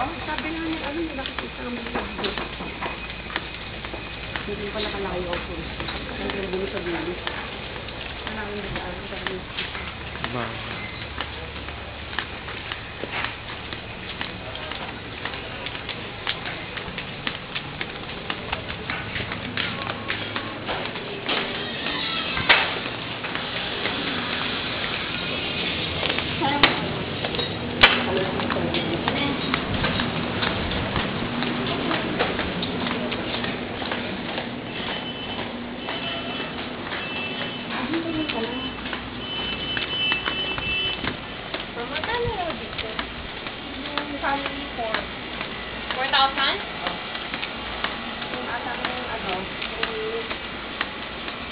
Sabi nga niya, ano, nakikita ng mga video. Hindi pa nakalaki yung ako. Ang gulo sa bilis. Maraming nagdaan sa bilis. Ba? Family 4. 4,000? Yung ata ng ano,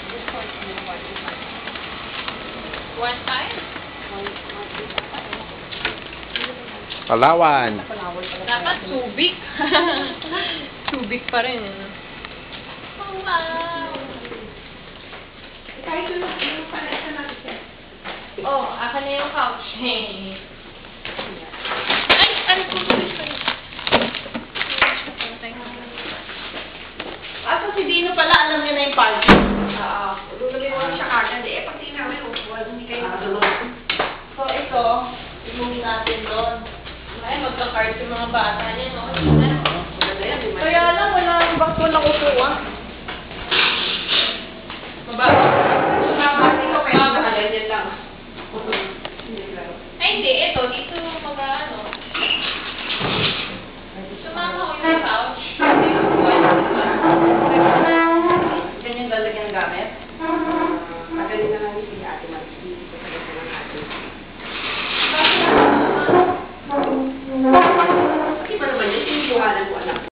discount mo, 45. One time? Palawan. Dapat Subic. Subic pa rin. Oh, wow! Kahit yung pala isa natin. Oh, akin na yung couch. Ay, ano po ba ito? Aso si Dino pala, alam niya na yung parking. Oo. Lulagay mo siya kagad. Eh, pag tingnan mo yung hindi kayo nakadulog. So, ito, inuwi natin doon. Ay, magka-card yung mga bata niya, no? Kaya lang, wala yung bakto na kukuha. Mababati ko kayo sa ganyan lang. Ay, hindi. Ito, dito mag-ano. Sumama ko yung couch. Ganyan lalagyan ng gamit. Magaling na lang si Ate Marcy. Bakit ba naman yun? Sinigawanan ko anak.